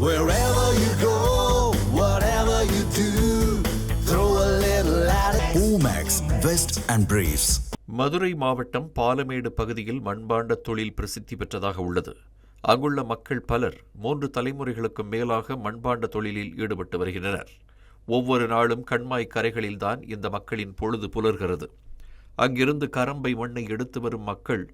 Wherever you go, whatever you do, throw a little at it. Omax, Vest and Briefs. Madurai மாவட்டம் பாலமேடு பகுதியில் மண்பாண்ட தொழில் பிரசித்தி பெற்றதாக உள்ளது. அங்குள்ள மக்கள் பலர் 3 தலைமுறைகளுக்கும் மேலாக மண்பாண்ட தொழிலில் ஈடுபட்டு வருகின்றனர். ஒவ்வொரு நாளும் கண்மாய் கரைகளில்தான் இந்த மக்களின் பொழுது புலர்கிறது. அங்கிருந்து கரம்பை மண்ணை எடுத்து வரும் மக்கள்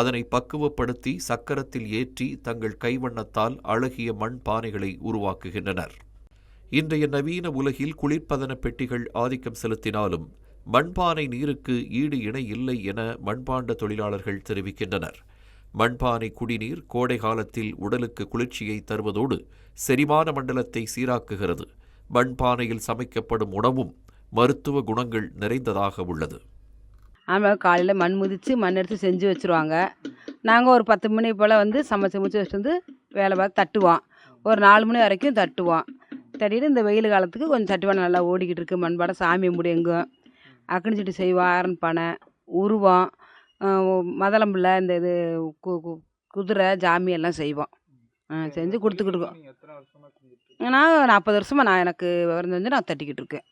அதனை பக்குவப்படுத்தி சக்கரத்தில் ஏற்றி தங்கள் கைவண்ணத்தால் அழகிய மண் பானைகளை உருவாக்குகின்றனர். இன்றைய நவீன உலகில் குளிர்பதன பெட்டிகள் ஆதிக்கம் செலுத்தினாலும் மண்பானை நீருக்கு ஈடு இணை இல்லை என மண்பாண்ட தொழிலாளர்கள் தெரிவிக்கின்றனர். மண்பானை குடிநீர் கோடை காலத்தில் உடலுக்கு குளிர்ச்சியை தருவதோடு செரிமான மண்டலத்தை சீராக்குகிறது. மண்பானையில் சமைக்கப்படும் உணவும் மருத்துவ குணங்கள் நிறைந்ததாக உள்ளது. ஆமாம், காலையில் மண் மிதித்து மண் எடுத்து செஞ்சு வச்சுருவாங்க. நாங்கள் ஒரு 10 மணி போல் சமைச்சு வச்சுட்டு வந்து வேலை பார்த்து தட்டுவோம். ஒரு 4 மணி வரைக்கும் தட்டுவோம். தட்டிட்டு இந்த வெயில் காலத்துக்கு கொஞ்சம் தட்டுவானை நல்லா ஓடிக்கிட்டு இருக்குது. மண்பானை சாமி முடியுங்கும் அக்கனி சட்டி செய்வோம். ஆரன் பானை உருவம் மதளம்பிள்ளை இந்த இது குதிரை ஜாமி எல்லாம் செய்வோம். செஞ்சு கொடுத்துக்கிட்டுருக்கோம். நான் 40 வருஷமாக எனக்கு விவரம் தெரிஞ்சு நான் தட்டிக்கிட்டு இருக்கேன்.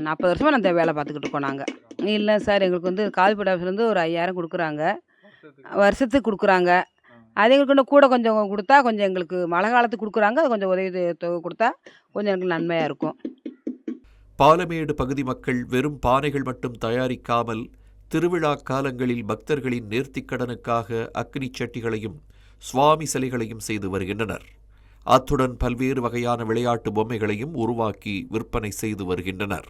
40 வருஷமாக நான் இந்த வேலை பார்த்துக்கிட்டு இருக்கோம். நாங்கள் இல்லை சார், எங்களுக்கு கால்பீடு ஆஃபீஸ்லேருந்து ஒரு 5000 கொடுக்குறாங்க, வருஷத்துக்கு கொடுக்குறாங்க. அது எங்களுக்கு இன்னும் கூட கொஞ்சம் கொடுத்தா கொஞ்சம் எங்களுக்கு மழை காலத்துக்கு கொடுக்குறாங்க. அது கொஞ்சம் உதவி தொகை கொடுத்தா கொஞ்சம் எனக்கு நன்மையாக இருக்கும். பாலமேடு பகுதி மக்கள் வெறும் பானைகள் மட்டும் தயாரிக்காமல் திருவிழா காலங்களில் பக்தர்களின் நேர்த்திக்கடனுக்காக அக்னி சட்டிகளையும் சுவாமி சிலைகளையும் செய்து வருகின்றனர். அத்துடன் பல்வேறு வகையான விளையாட்டு பொம்மைகளையும் உருவாக்கி விற்பனை செய்து வருகின்றனர்.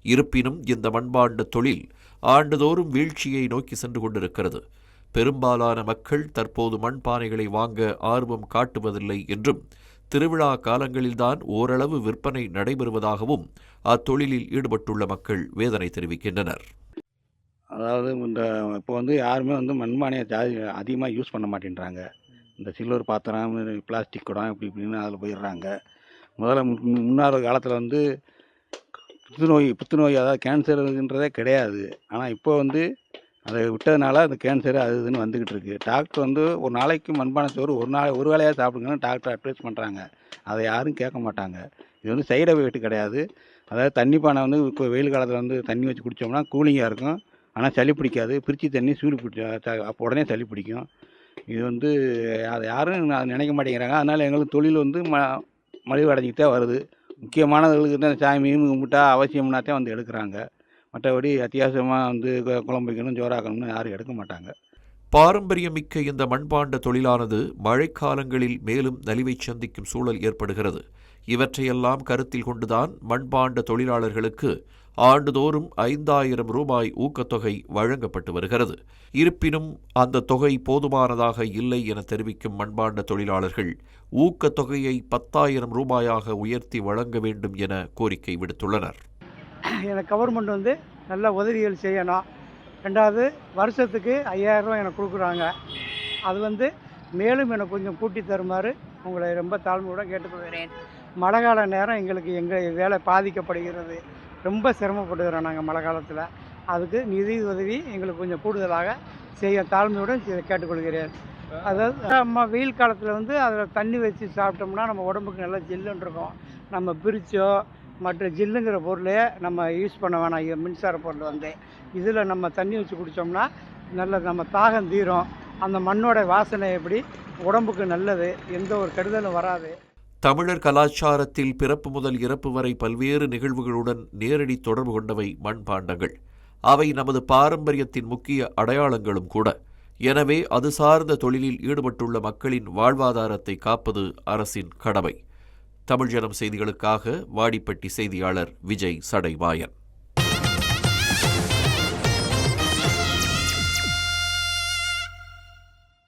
இருப்பினும் இந்த மண்பாண்ட தொழில் ஆண்டுதோறும் வீழ்ச்சியை நோக்கி சென்று கொண்டிருக்கிறது. பெரும்பாலான மக்கள் தற்போது மண்பானைகளை வாங்க ஆர்வம் காட்டுவதில்லை என்றும் திருவிழா காலங்களில்தான் ஓரளவு விற்பனை நடைபெறுவதாகவும் அத்தொழிலில் ஈடுபட்டுள்ள மக்கள் வேதனை தெரிவிக்கின்றனர். அதாவது இப்போ யாருமே மண்பானையை அதிகமாக யூஸ் பண்ண மாட்டேன்றாங்க. இந்த சில்வர் பாத்திரம், பிளாஸ்டிக் குடம் இப்படி இப்படின்னு அதில் போயிடுறாங்க. முதல்ல முன்னாள் காலத்தில் புத்துநோய் அதாவது கேன்சருன்றதே கிடையாது. ஆனால் இப்போ அதை விட்டதுனால அந்த கேன்சரு அது இதுன்னு வந்துக்கிட்டு இருக்குது. டாக்டர் ஒரு நாளைக்கு மண்பானை சோறு ஒரு வேளையாக சாப்பிடுங்கன்னு டாக்டர் அட்வைஸ் பண்ணுறாங்க. அதை யாரும் கேட்க மாட்டாங்க. இது சைடு எஃபெக்ட் கிடையாது. அதாவது தண்ணி பானை இப்போ வெயில் காலத்தில் தண்ணி வச்சு குடித்தோம்னா கூலிங்காக இருக்கும். ஆனால் சளி பிடிக்காது. பிரிட்ஜி தண்ணி சூடு பிடிச்ச அப்போ உடனே சளி பிடிக்கும். இது அதை யாரும் நினைக்க மாட்டேங்கிறாங்க. அதனால் எங்களுக்கு தொழில் மலிவடைஞ்சிக்கிட்டே வருது. முக்கியமானவர்களுக்கு சாமி கும்பிட்டா அவசியம்னாத்தான் எடுக்கிறாங்க. மற்றபடி அத்தியாவசியமாக குழம்பு வைக்கணும் ஜோராக்கணும்னு யாரும் எடுக்க மாட்டாங்க. பாரம்பரியமிக்க இந்த மண்பாண்ட தொழிலானது மழைக்காலங்களில் மேலும் நலிவை சந்திக்கும் சூழல் ஏற்படுகிறது. இவற்றையெல்லாம் கருத்தில் கொண்டுதான் மண்பாண்ட தொழிலாளர்களுக்கு ஆண்டுதோறும் 5000 ரூபாய் ஊக்கத்தொகை வழங்கப்பட்டு வருகிறது. இருப்பினும் அந்த தொகை போதுமானதாக இல்லை என தெரிவிக்கும் மண்பாண்ட தொழிலாளர்கள் ஊக்கத்தொகையை 10,000 ரூபாயாக உயர்த்தி வழங்க வேண்டும் என கோரிக்கை விடுத்துள்ளனர். எனக்கு கவர்மெண்ட் நல்ல உதவிகள் செய்யணும். 2வது வருஷத்துக்கு 5000 ரூபா எனக்கு கொடுக்குறாங்க. அது மேலும் எனக்கு கொஞ்சம் கூட்டி தருமாறு உங்களை ரொம்ப தாழ்மையோட கேட்டுக்கொள்கிறேன். மழை கால நேரம் எங்கள் வேலை பாதிக்கப்படுகிறது. ரொம்ப சிரமப்படுகிறோம் நாங்கள் மழை காலத்தில். அதுக்கு நிதி உதவி எங்களுக்கு கொஞ்சம் கூடுதலாக செய்ய தாழ்மையுடன் கேட்டுக்கொள்கிறேன். அதாவது நம்ம வெயில் காலத்தில் அதில் தண்ணி வச்சு சாப்பிட்டோம்னா நம்ம உடம்புக்கு நல்லா ஜில்லுன்னு இருக்கும். நம்ம பிரிச்சோ மற்ற ஜில்லுங்கிற பொருளே நம்ம யூஸ் பண்ண வேணாம். மின்சார பொருள் இதில் நம்ம தண்ணி வச்சு குடித்தோம்னா நல்ல நம்ம தாகம் தீரும். அந்த மண்ணோட வாசனை எப்படி உடம்புக்கு நல்லது, எந்த ஒரு கெடுதலும் வராது. தமிழர் கலாச்சாரத்தில் பிறப்பு முதல் இறப்பு வரை பல்வேறு நிகழ்வுகளுடன் நேரடி தொடர்பு கொண்டவை மண்பாண்டங்கள். அவை நமது பாரம்பரியத்தின் முக்கிய அடையாளங்களும் கூட. எனவே அது சார்ந்த தொழிலில் ஈடுபட்டுள்ள மக்களின் வாழ்வாதாரத்தை காப்பது அரசின் கடமை. தமிழ் ஜனம் செய்திகளுக்காக வாடிப்பட்டி செய்தியாளர் விஜய் சடைமாயன்.